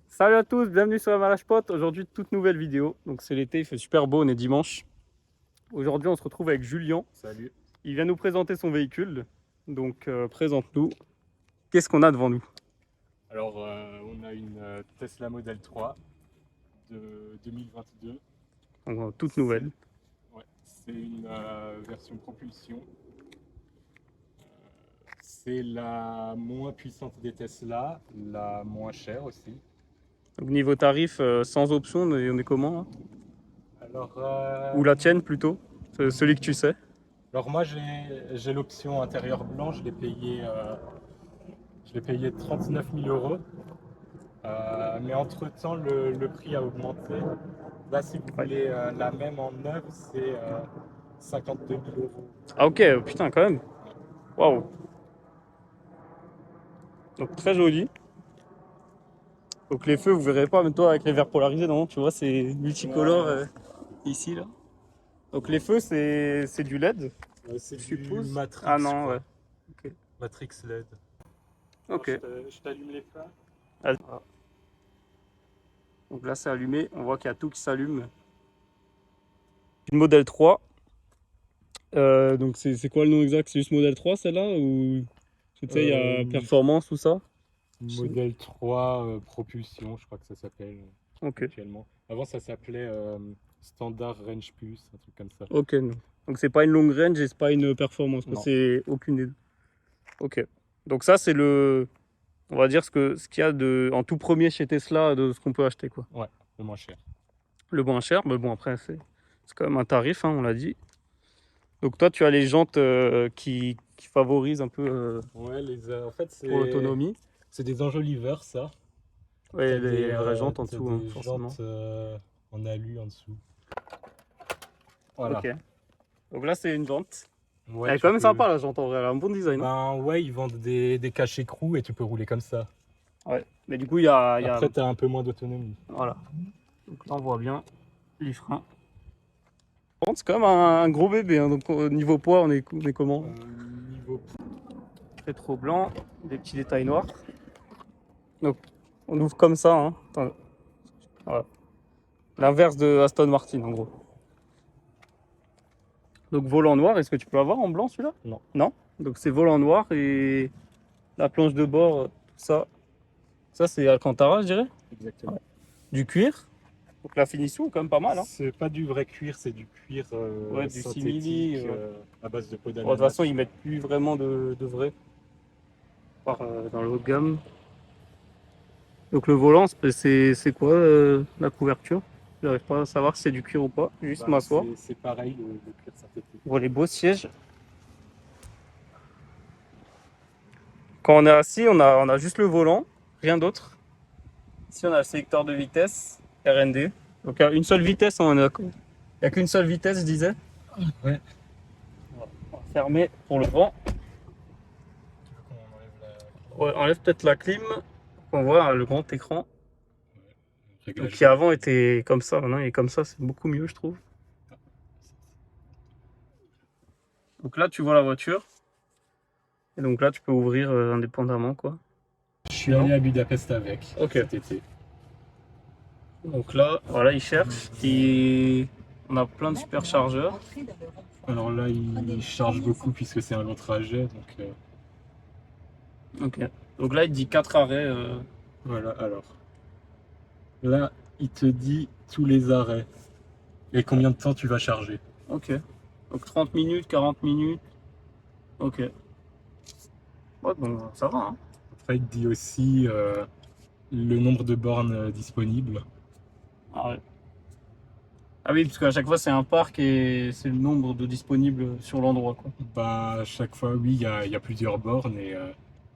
Salut à tous, bienvenue sur la Marrage Pote. Aujourd'hui, toute nouvelle vidéo. Donc c'est l'été, il fait super beau, on est dimanche. Aujourd'hui, on se retrouve avec Julien. Salut. Il vient nous présenter son véhicule. Donc présente-nous. Qu'est-ce qu'on a devant nous? Alors, on a une Tesla Model 3 de 2022. Donc, toute nouvelle. Ouais, c'est une version propulsion. C'est la moins puissante des Tesla, la moins chère aussi. Donc niveau tarif, sans option, on est comment là? Alors, Ou la tienne plutôt? Celui que tu sais. alors moi j'ai l'option intérieur blanc, je l'ai payé 39 000 euros. Mais entre-temps, le prix a augmenté. Là, si vous voulez la même en neuve, c'est 52 000 euros. Ah ok, putain quand même. Waouh. Donc très joli. Donc les feux, vous verrez pas, même toi avec les verres polarisés, non? Tu vois, c'est multicolore ici là. Donc les feux, c'est du LED, C'est je du suppose. Matrix, Ah je non, crois. ouais. Ok. Matrix LED. Ok. Alors, je t'allume les phares. Vas-y. Ah. Donc là, c'est allumé. On voit qu'il y a tout qui s'allume. Une modèle 3. Donc c'est quoi le nom exact? C'est juste modèle 3 celle-là? Ou tu sais, il y a performance ou ça? Modèle 3 propulsion, je crois que ça s'appelle Ok. actuellement. Avant, ça s'appelait Standard Range Plus, un truc comme ça. Ok, non. Donc c'est pas une longue range et c'est pas une performance. Non. C'est aucune des deux. Ok. Donc ça, c'est le. On va dire ce qu'il y a en tout premier chez Tesla de ce qu'on peut acheter, quoi. Ouais, le moins cher. Le moins cher, mais bon, après, c'est quand même un tarif, hein, on l'a dit. Donc toi, tu as les jantes qui favorisent un peu Ouais, en fait, pour l'autonomie. c'est des enjoliveurs, ça. Ouais, T'as les des, vraies jantes en t'as dessous, hein, des forcément. jantes en alu en dessous. Voilà. Ok. Donc là, c'est une jante. Ouais, Elle est tu quand même peux- sympa, la jante, en vrai. Elle a un bon design, hein. Ben ouais, ils vendent des cachets-écrous et tu peux rouler comme ça. Ouais. Mais du coup, il y a. Après, t'as un peu moins d'autonomie. Voilà. Donc là, on voit bien les freins. Par contre, c'est quand même un gros bébé, hein. Donc au niveau poids, on est comment? Niveau Rétro blanc, des petits détails noirs. Donc on ouvre comme ça, hein. Attends. Voilà. L'inverse de Aston Martin, en gros. Donc volant noir, est-ce que tu peux avoir en blanc celui-là? Non. Non. Donc c'est volant noir et la planche de bord, tout ça. Ça c'est Alcantara, je dirais. Exactement. Ouais. Du cuir. Donc la finition est quand même pas mal, hein. C'est pas du vrai cuir, c'est du cuir Ouais, du simili. synthétique à base de peau Bon, de toute d'ananas. façon, ils mettent plus vraiment de vrai. Par, dans le haut de gamme. Donc le volant, c'est quoi la couverture? J'arrive pas à savoir si c'est du cuir ou pas. Juste Bah, m'asseoir. c'est pareil, le cuir synthétique. On voit les beaux sièges. Quand on est assis, on a juste le volant, rien d'autre. Ici, on a le sélecteur de vitesse, RND. Donc il y a une seule vitesse, hein, on est d'accord. Il n'y a qu'une seule vitesse, je disais. Ouais. On va fermer pour le vent. Tu veux qu'on enlève la... Ouais, enlève peut-être la clim. On voit le grand écran. réglage Donc qui avant était comme ça, maintenant il est comme ça, c'est beaucoup mieux, je trouve. Donc là, tu vois la voiture. Et donc là, tu peux ouvrir indépendamment, quoi. Je suis allé à Budapest avec Ok. cet été. Donc là, voilà, il cherche. Et on a plein de superchargeurs. Alors là, il charge beaucoup puisque c'est un long trajet. Donc, Ok. Donc là, il dit 4 arrêts. voilà, alors. Là, il te dit tous les arrêts et combien de temps tu vas charger. Ok. Donc 30 minutes, 40 minutes. Ok. Ouais, bon, ça va, hein. Après, il te dit aussi le nombre de bornes disponibles. Ah ouais. Ah oui, parce qu'à chaque fois, c'est un parc et c'est le nombre de disponibles sur l'endroit, quoi. Bah, à chaque fois, oui, il y a plusieurs bornes et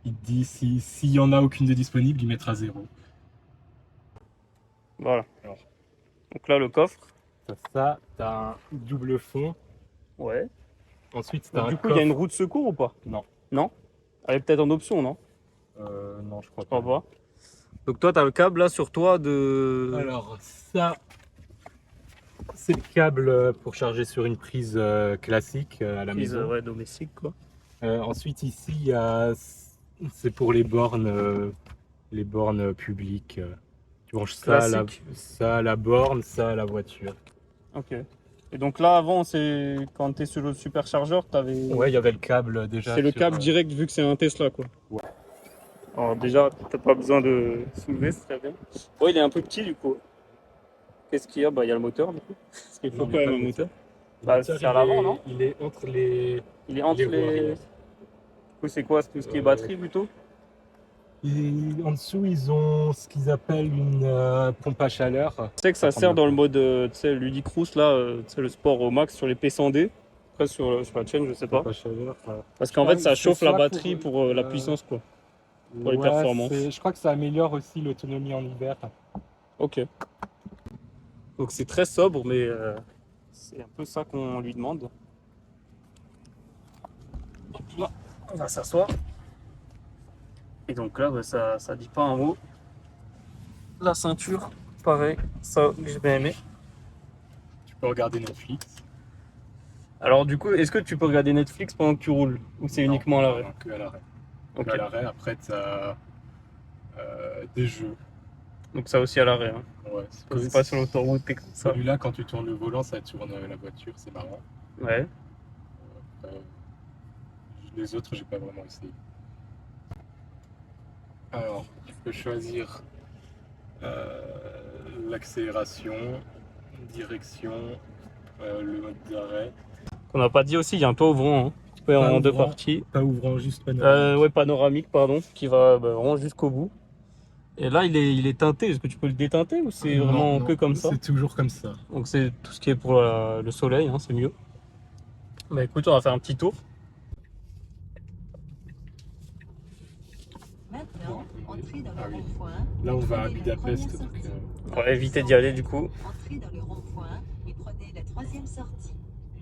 il te dit s'il y en a aucune de disponible, il mettra 0. Voilà. Alors, Donc là, le coffre. t'as ça, t'as un double fond. Ouais. Ensuite, t'as Donc, un du coup, il y a une coffre. roue de secours ou pas? Non, Non. Elle est peut-être en option, non? non, je crois Je crois pas. pas. Donc toi, tu as le câble là sur toi de... Alors ça, c'est le câble pour charger sur une prise classique à la prise maison. ouais, domestique, quoi. Ensuite ici, c'est pour les bornes publiques. Tu branches Classique. ça à la borne, ça à la voiture. Ok. Et donc là, avant, c'est quand tu es sur le superchargeur, t'avais... Ouais, il y avait le câble déjà. C'est le sur, câble direct vu que c'est un Tesla, quoi. Ouais. Alors déjà, t'as pas besoin de soulever, c'est très bien. Ouais, il est un peu petit du coup. Qu'est-ce qu'il y a? Bah, il y a le moteur du coup. Parce qu'il faut Non, quand il y a même pas un de moteur. Le Bah, moteur, c'est à l'avant, non? il est entre les Il est entre roues les... arrière. Du coup, c'est quoi? C'est tout ce qui est batterie plutôt? Et en dessous, ils ont ce qu'ils appellent une pompe à chaleur. Tu sais que ça sert dans le mode tu sais, Ludicrous, là, tu sais, le sport au max sur les P100D. Après, sur la chaîne, je sais pas. Pompe à chaleur. Parce qu'en fait, ça chauffe la batterie pour la puissance, quoi. Pour les performances. Je crois que ça améliore aussi l'autonomie en hiver. Ok. Donc c'est très sobre, mais c'est un peu ça qu'on lui demande. Donc là, on va s'asseoir. Et donc là, bah, ça dit pas un mot. La ceinture, pareil, ça j'ai bien aimé. Tu peux regarder Netflix. Alors du coup, est-ce que tu peux regarder Netflix pendant que tu roules? Ou c'est uniquement à l'arrêt? Non, que à l'arrêt. Ok. Que à l'arrêt, après tu as des jeux. Donc ça aussi à l'arrêt. Hein. Ouais, C'est pas sur l'autoroute et comme ça. Celui-là, quand tu tournes le volant, ça tourne la voiture, c'est marrant. Ouais. Après, les autres, j'ai pas vraiment essayé. Alors, tu peux choisir l'accélération, direction, le mode d'arrêt. Qu'on n'a pas dit aussi, il y a un toit ouvrant. Hein. Tu peux en deux parties. Pas ouvrant, juste panoramique. Ouais, panoramique, pardon, qui va bah, vraiment jusqu'au bout. Et là, il est teinté. Est-ce que tu peux le déteinter ou c'est vraiment que comme ça? C'est toujours comme ça. Donc c'est tout ce qui est pour le soleil, hein, c'est mieux. Bah écoute, on va faire un petit tour. Maintenant, entrez dans le rond-point. Là, on va à Budapest. On va éviter d'y aller du coup. Entrez dans le rond-point et prenez la troisième sortie.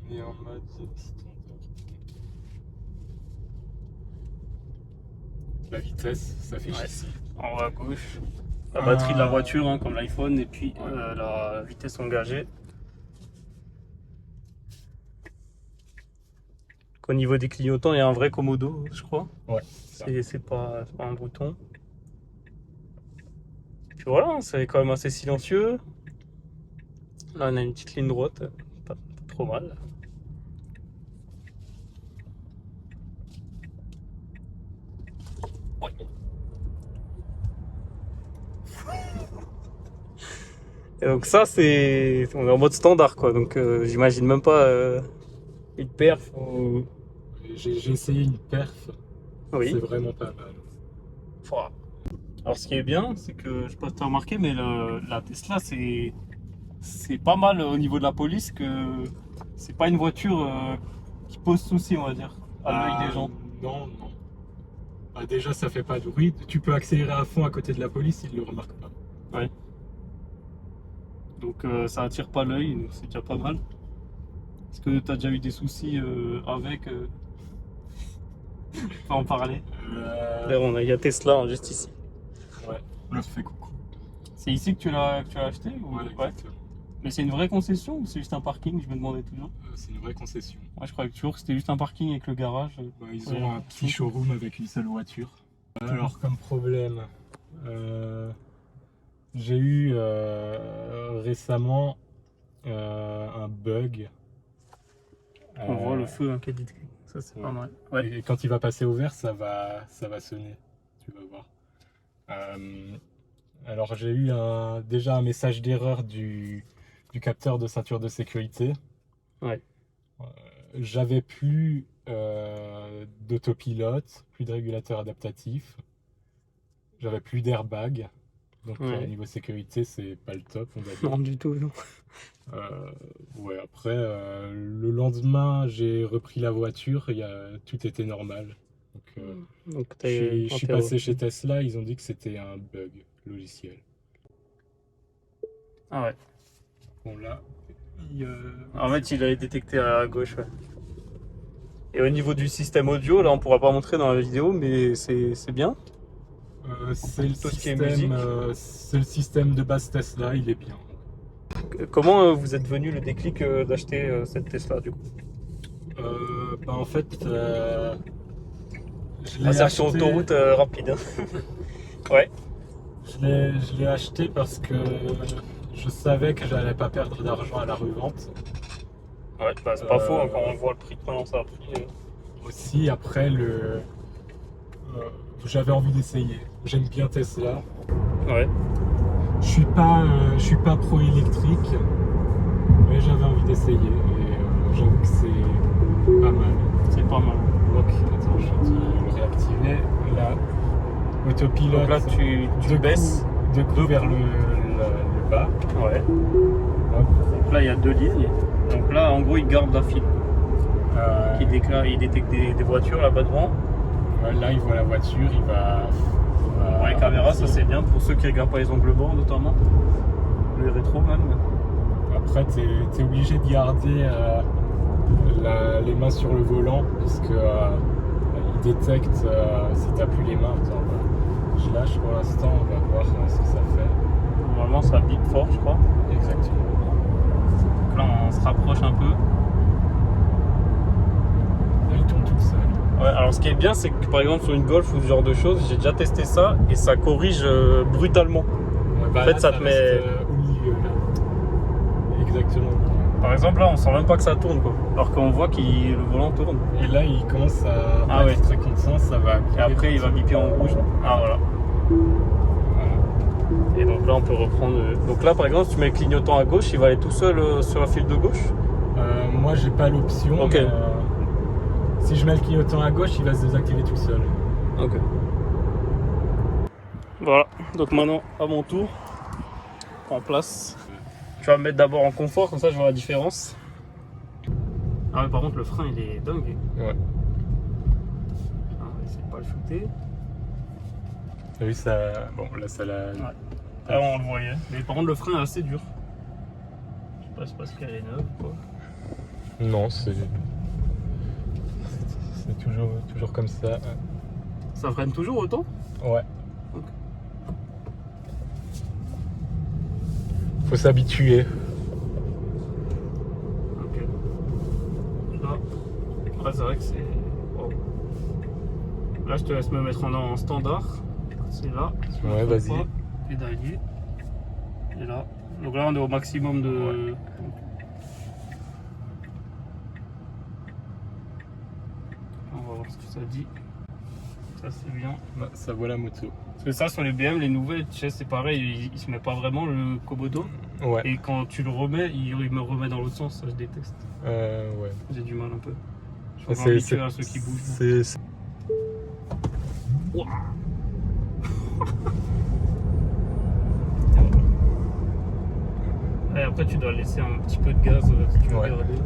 On est en mode standard. La vitesse s'affiche ici. En haut à gauche. La batterie de la voiture, hein, comme l'iPhone, et puis la vitesse engagée. Au niveau des clignotants, il y a un vrai commodo, je crois. Ouais. C'est pas un bouton. Puis voilà, hein, c'est quand même assez silencieux. Là, on a une petite ligne droite, pas trop mal. Ouais. Et donc ça, on est en mode standard, quoi. Donc j'imagine même pas une perf ou... J'ai essayé une perf. Oui. C'est vraiment pas mal. Voilà. Alors ce qui est bien, c'est que je sais pas si tu as remarqué, mais la Tesla, c'est pas mal au niveau de la police que c'est pas une voiture qui pose souci, on va dire, à l'œil des gens. Non. Bah, déjà, ça fait pas de bruit. Tu peux accélérer à fond à côté de la police, ils le remarquent pas. Ouais. Donc ça attire pas l'œil, donc c'est déjà pas mal. Est-ce que tu as déjà eu des soucis avec On peut en parler. D'ailleurs, il y a Tesla hein, juste ici. Ouais, on leur fait coucou. C'est ici que tu l'as acheté ou... Ouais, exactement. Mais c'est une vraie concession ou c'est juste un parking? Je me demandais toujours. C'est une vraie concession. Ouais, je croyais toujours que c'était juste un parking avec le garage. Bah, ils ont un petit showroom avec une seule voiture. Alors, comme problème, j'ai eu récemment un bug. On voit le feu hein, qui est détecté. Ça, c'est pas mal. Ouais. Et quand il va passer au vert, ça va sonner. Tu vas voir. Alors, j'ai eu déjà un message d'erreur du capteur de ceinture de sécurité. Ouais. J'avais plus d'autopilote, plus de régulateur adaptatif. J'avais plus d'airbag. Donc, Ouais. niveau sécurité, c'est pas le top, on va dire. Non, du tout, non. Ouais, après, le lendemain, j'ai repris la voiture, tout était normal. Donc, je suis passé chez Tesla, ils ont dit que c'était un bug logiciel. Ah ouais. Bon, là, En fait, il avait détecté à gauche, ouais. Et au niveau du système audio, là, on pourra pas montrer dans la vidéo, mais c'est bien. C'est le Tout ce qui est musique. c'est le système de base Tesla, il est bien. Comment vous êtes venu le déclic d'acheter cette Tesla du coup? En fait, je l'ai C'est sur acheté, autoroute rapide. Ouais. je l'ai acheté parce que je savais que j'allais pas perdre d'argent à la revente. Ouais, bah, c'est pas faux, hein, quand on voit le prix que maintenant ça a pris. Aussi, après, j'avais envie d'essayer. J'aime bien Tesla. Ouais. Je suis pas pro électrique, mais j'avais envie d'essayer. Et j'avoue que c'est pas mal. C'est pas mal. Donc, attends, je vais le réactiver. Là, autopilote. Donc là, tu baisses. De coup vers le bas. Ouais. Hop. Donc là, il y a 2 lignes. Donc là, en gros, il garde la file. Il détecte des voitures là-bas devant. Là, il voit la voiture, il va Pour les caméras, ça c'est bien pour ceux qui regardent pas les angles morts notamment. Le rétro même. Après, tu es obligé de garder les mains sur le volant parce que il détecte si tu n'as plus les mains. Attends, je lâche pour l'instant, on va voir ce que ça fait. Normalement, ça bip fort, je crois. Exactement. Donc là, on se rapproche un peu. Là, il tourne toute seule. Ouais, alors ce qui est bien, c'est que par exemple sur une Golf ou ce genre de choses, j'ai déjà testé ça et ça corrige brutalement. Ouais, En fait, là, ça te met. reste, au milieu là. Exactement. Par exemple, là, on sent même pas que ça tourne quoi. Alors qu'on voit que le volant tourne. Et là, il commence à être très content, ça va. Et après, il va biper en rouge. Ah voilà. Voilà. Et donc là, on peut reprendre. Donc là, par exemple, si tu mets le clignotant à gauche, il va aller tout seul sur la file de gauche. Moi, j'ai pas l'option. Ok. Si je mets le clignotant à gauche, il va se désactiver tout seul. Ok. Voilà. Donc maintenant, à mon tour, en place. Tu vas me mettre d'abord en confort, comme ça, je vois la différence. Ah ouais, par contre, le frein, il est dingue. Ouais. Ah, on va essayer de pas le shooter. T'as vu ça? Bon, là, ça l'a. Ouais. Là, on le voyait. Mais par contre, le frein est assez dur. Je sais pas, c'est parce qu'elle est neuve ou quoi. Non, c'est toujours comme ça. Ça freine toujours autant? Ouais. Ok. Faut s'habituer. Ok. Là, ouais, c'est vrai que c'est. Wow. Là, je te laisse me mettre en standard. C'est là. Ouais, vas-y. Pédalier. Et là. Donc là, on est au maximum de. Ouais. On va voir ce que ça dit. Ça, c'est bien. Bah, ça voit la moto. Parce que ça, sur les BM, les nouvelles, tu sais, c'est pareil, il se met pas vraiment le Komodo. Ouais. Et quand tu le remets, il me remet dans l'autre sens, ça je déteste. Ouais. J'ai du mal un peu. Je suis habitué à ceux qui bougent. Ouah. Et après, tu dois laisser un petit peu de gaz si tu veux garder.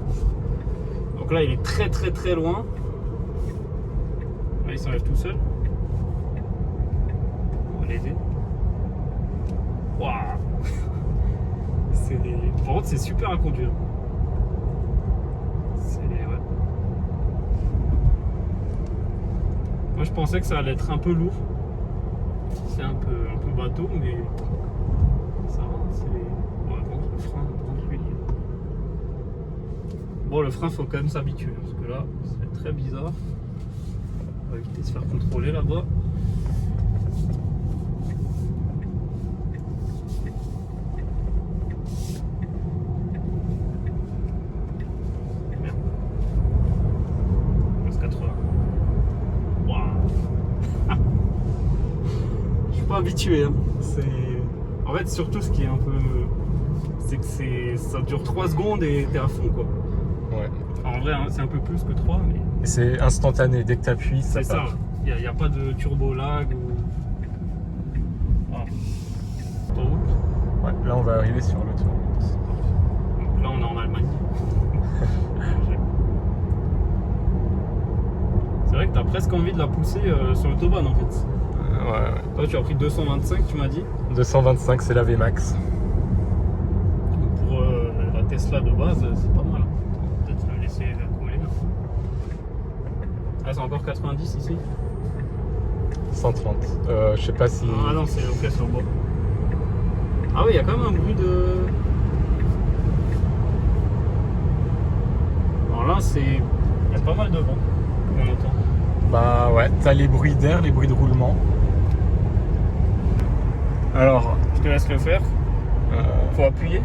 Donc là, il est très très très loin. Là, il s'enlève tout seul. On va l'aider. Waouh. Par contre, c'est super à conduire. Ouais. Moi, je pensais que ça allait être un peu lourd. C'est un peu bateau, mais ça va. Ouais, bon, le frein, bon, le frein, faut quand même s'habituer parce que là, c'est très bizarre. On va éviter de se faire contrôler là-bas. Merde. 80. Waouh. Je suis pas habitué. Hein. En fait, surtout ce qui est un peu. C'est que ça dure 3 secondes et t'es à fond quoi. Ouais. En vrai, hein, c'est un peu plus que 3, mais. C'est instantané, dès que tu appuies, ça C'est part. ça, il n'y a pas de turbo lag ou. Ah. Autoroute. Ouais, là on va arriver sur l'autoroute. Donc là on est en Allemagne. C'est vrai que t'as presque envie de la pousser sur l'autobahn en fait. Ouais. Toi tu as pris 225 tu m'as dit. 225 c'est la VMAX. Pour la Tesla de base c'est pas mal. Peut-être le laisser la coller. Ah c'est encore 90 ici. 130. Je sais pas si... Ah non, c'est ok sur le bois. Ah oui, il y a quand même un bruit de... Alors là, c'est... Il y a pas mal de vent qu'on entend. Bah ouais, t'as les bruits d'air, les bruits de roulement. Alors, je te laisse le faire. Faut appuyer.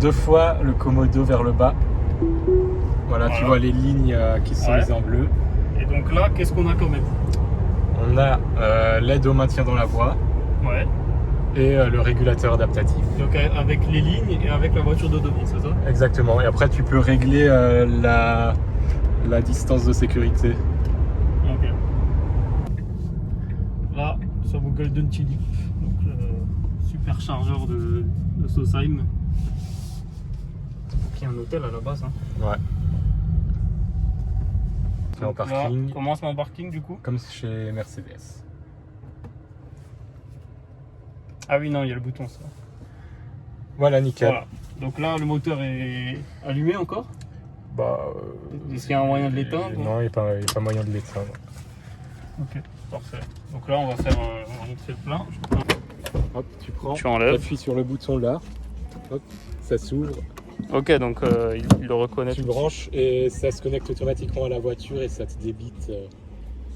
2 fois le commodo vers le bas. Voilà, tu vois les lignes qui sont mises en bleu. Et donc là, qu'est-ce qu'on a quand même? On a l'aide au maintien dans la voie. Ouais. Et le régulateur adaptatif. Donc avec les lignes et avec la voiture de devant, c'est ça? Exactement. Et après, tu peux régler la distance de sécurité. Ok. Là, sur mon Golden Tulip, donc superchargeur de Sosheim. Qui est un hôtel à la base. Hein. Ouais. Donc en parking. Là, commence mon parking du coup. Comme chez Mercedes. Ah oui, non, il y a le bouton ça. Voilà, nickel. Voilà. Donc là, le moteur est allumé encore? Bah, est-ce qu'il y a un moyen de l'éteindre? Non, il n'y a pas moyen de l'éteindre. Ok, parfait. Donc là, on va faire on fait le plein. Hop, tu prends, tu enlèves. appuies sur le bouton là. Hop, ça s'ouvre. Ok, donc il le reconnaît. Tu branches et ça se connecte automatiquement à la voiture et ça te débite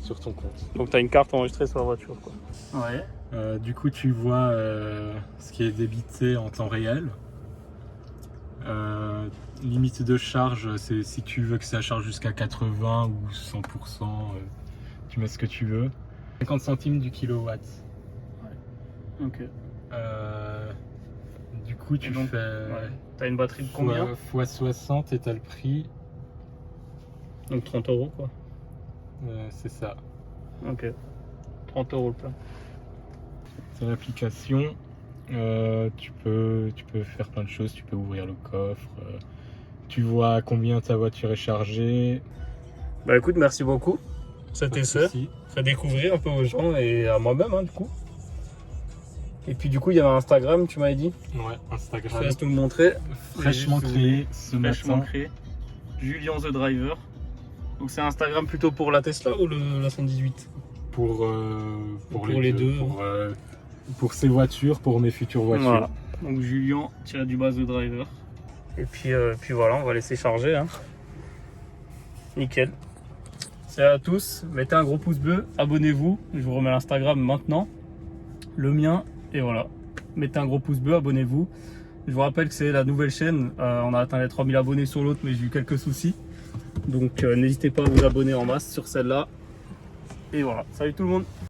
sur ton compte. Donc tu as une carte enregistrée sur la voiture, quoi. Ouais. Du coup, tu vois ce qui est débité en temps réel. Limite de charge, c'est si tu veux que ça charge jusqu'à 80 ou 100%, tu mets ce que tu veux. 50 centimes du kilowatt. Ouais. Ok. Du coup, tu fais. Ouais. T'as une batterie de combien? Fois 60 et t'as le prix. Donc 30 € quoi. C'est ça. Ok. 30 € le plein. C'est l'application. Tu peux faire plein de choses. Tu peux ouvrir le coffre. Tu vois combien ta voiture est chargée. Bah écoute, merci beaucoup. Cet essai. Fait découvrir un peu aux gens et à moi-même, hein, du coup. Et puis du coup, il y avait Instagram, tu m'avais dit? Ouais, Instagram. Je te laisse nous le montrer. Fraîchement créé ce Fraîchement matin. créé. Julien the Driver. Donc c'est Instagram plutôt pour la Tesla ou la 118? Pour les deux. Pour ces voitures, pour mes futures voitures. Voilà. Donc Julien _the Driver. Et puis voilà, on va laisser charger. Hein. Nickel. Salut à tous. Mettez un gros pouce bleu. Abonnez-vous. Je vous remets l'Instagram maintenant. Le mien. Et voilà. Mettez un gros pouce bleu. Abonnez-vous. Je vous rappelle que c'est la nouvelle chaîne. On a atteint les 3000 abonnés sur l'autre, mais j'ai eu quelques soucis. Donc n'hésitez pas à vous abonner en masse sur celle-là. Et voilà. Salut tout le monde.